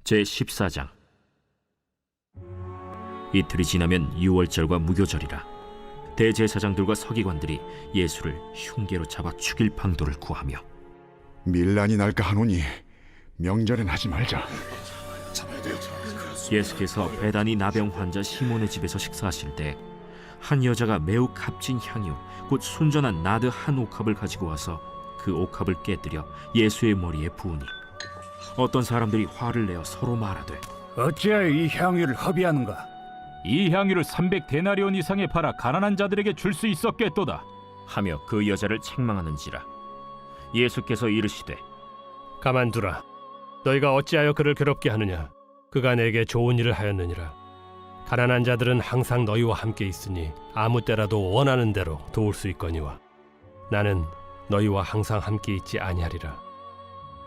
제14장. 이틀이 지나면 유월절과 무교절이라 대제사장들과 서기관들이 예수를 흉계로 잡아 죽일 방도를 구하며 밀란이 날까 하노니 명절엔 하지 말자. 예수께서 베다니 나병 환자 시몬의 집에서 식사하실 때 한 여자가 매우 값진 향유 곧 순전한 나드 한 옥합을 가지고 와서 그 옥합을 깨뜨려 예수의 머리에 부으니 어떤 사람들이 화를 내어 서로 말하되 어찌하여 이 향유를 허비하는가? 이 향유를 300데나리온 이상에 팔아 가난한 자들에게 줄 수 있었겠도다 하며 그 여자를 책망하는지라. 예수께서 이르시되 가만두라. 너희가 어찌하여 그를 괴롭게 하느냐? 그가 내게 좋은 일을 하였느니라. 가난한 자들은 항상 너희와 함께 있으니 아무 때라도 원하는 대로 도울 수 있거니와 나는 너희와 항상 함께 있지 아니하리라.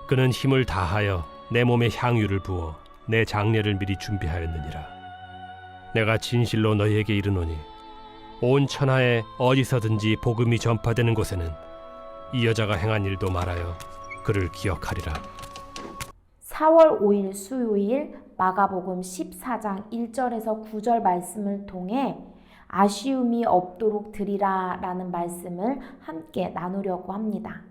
그는 힘을 다하여 내 몸에 향유를 부어 내 장례를 미리 준비하였느니라. 내가 진실로 너희에게 이르노니 온 천하에 어디서든지 복음이 전파되는 곳에는 이 여자가 행한 일도 말하여 그를 기억하리라. 4월 5일 수요일 마가복음 14장 1절에서 9절 말씀을 통해 아쉬움이 없도록 드리라 라는 말씀을 함께 나누려고 합니다.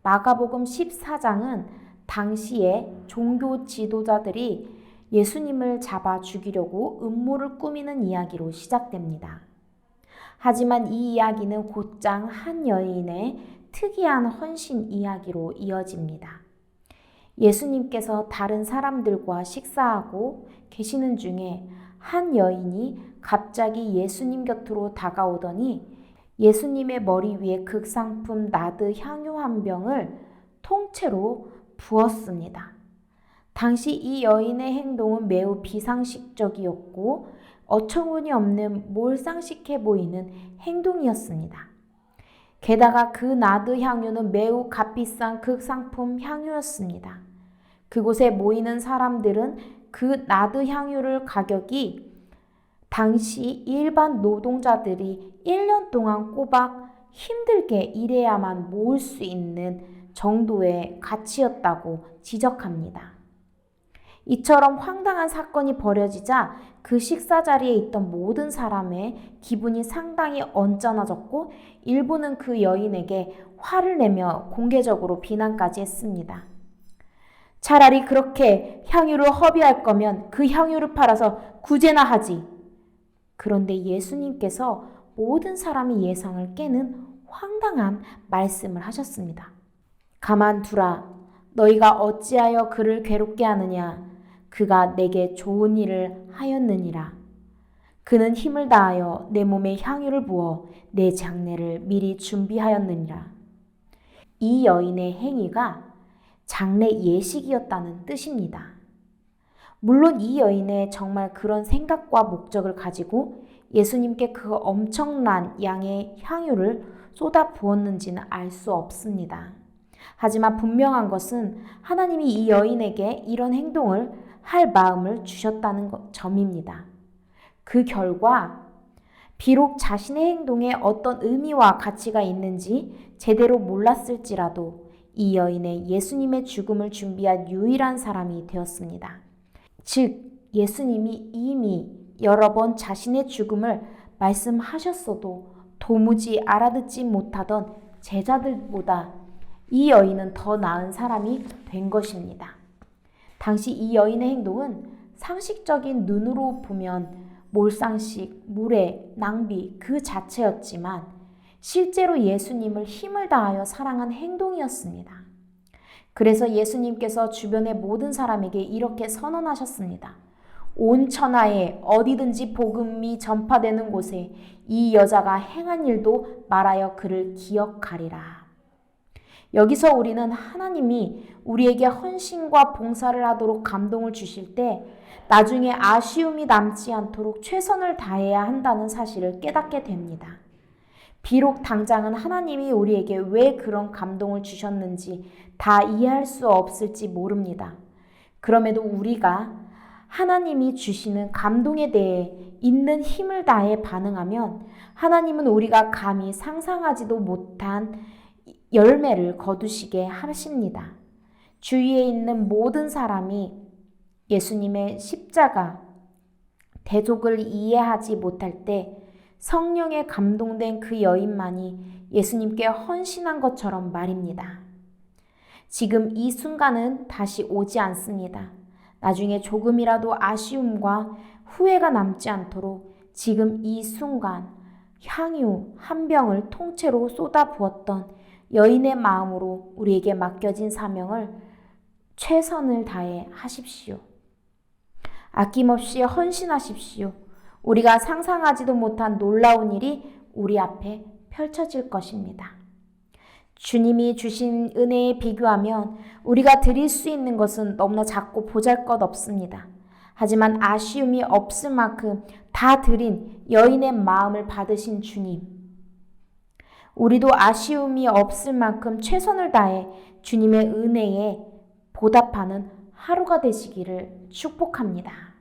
마가복음 14장은 당시에 종교 지도자들이 예수님을 잡아 죽이려고 음모를 꾸미는 이야기로 시작됩니다. 하지만 이 이야기는 곧장 한 여인의 특이한 헌신 이야기로 이어집니다. 예수님께서 다른 사람들과 식사하고 계시는 중에 한 여인이 갑자기 예수님 곁으로 다가오더니 예수님의 머리 위에 극상품 나드 향유 한 병을 통째로 부었습니다. 당시 이 여인의 행동은 매우 비상식적이었고 어처구니 없는 몰상식해 보이는 행동이었습니다. 게다가 그 나드 향유는 매우 값비싼 극상품 향유였습니다. 그곳에 모이는 사람들은 그 나드 향유를 가격이 당시 일반 노동자들이 1년 동안 꼬박 힘들게 일해야만 모을 수 있는 정도의 가치였다고 지적합니다. 이처럼 황당한 사건이 벌어지자 그 식사 자리에 있던 모든 사람의 기분이 상당히 언짢아졌고 일부는 그 여인에게 화를 내며 공개적으로 비난까지 했습니다. 차라리 그렇게 향유를 허비할 거면 그 향유를 팔아서 구제나 하지. 그런데 예수님께서 모든 사람의 예상을 깨는 황당한 말씀을 하셨습니다. 가만두라. 너희가 어찌하여 그를 괴롭게 하느냐? 그가 내게 좋은 일을 하였느니라. 그는 힘을 다하여 내 몸에 향유를 부어 내 장례를 미리 준비하였느니라. 이 여인의 행위가 장례 예식이었다는 뜻입니다. 물론 이 여인의 정말 그런 생각과 목적을 가지고 예수님께 그 엄청난 양의 향유를 쏟아 부었는지는 알 수 없습니다. 하지만 분명한 것은 하나님이 이 여인에게 이런 행동을 할 마음을 주셨다는 점입니다. 그 결과 비록 자신의 행동에 어떤 의미와 가치가 있는지 제대로 몰랐을지라도 이 여인의 예수님의 죽음을 준비한 유일한 사람이 되었습니다. 즉 예수님이 이미 여러 번 자신의 죽음을 말씀하셨어도 도무지 알아듣지 못하던 제자들보다 이 여인은 더 나은 사람이 된 것입니다. 당시 이 여인의 행동은 상식적인 눈으로 보면 몰상식, 무례, 낭비 그 자체였지만 실제로 예수님을 힘을 다하여 사랑한 행동이었습니다. 그래서 예수님께서 주변의 모든 사람에게 이렇게 선언하셨습니다. 온 천하에 어디든지 복음이 전파되는 곳에 이 여자가 행한 일도 말하여 그를 기억하리라. 여기서 우리는 하나님이 우리에게 헌신과 봉사를 하도록 감동을 주실 때 나중에 아쉬움이 남지 않도록 최선을 다해야 한다는 사실을 깨닫게 됩니다. 비록 당장은 하나님이 우리에게 왜 그런 감동을 주셨는지 다 이해할 수 없을지 모릅니다. 그럼에도 우리가 하나님이 주시는 감동에 대해 있는 힘을 다해 반응하면 하나님은 우리가 감히 상상하지도 못한 열매를 거두시게 하십니다. 주위에 있는 모든 사람이 예수님의 십자가, 대속을 이해하지 못할 때 성령에 감동된 그 여인만이 예수님께 헌신한 것처럼 말입니다. 지금 이 순간은 다시 오지 않습니다. 나중에 조금이라도 아쉬움과 후회가 남지 않도록 지금 이 순간 향유 한 병을 통째로 쏟아부었던 여인의 마음으로 우리에게 맡겨진 사명을 최선을 다해 하십시오. 아낌없이 헌신하십시오. 우리가 상상하지도 못한 놀라운 일이 우리 앞에 펼쳐질 것입니다. 주님이 주신 은혜에 비교하면 우리가 드릴 수 있는 것은 너무나 작고 보잘것없습니다. 하지만 아쉬움이 없을 만큼 다 드린 여인의 마음을 받으신 주님, 우리도 아쉬움이 없을 만큼 최선을 다해 주님의 은혜에 보답하는 하루가 되시기를 축복합니다.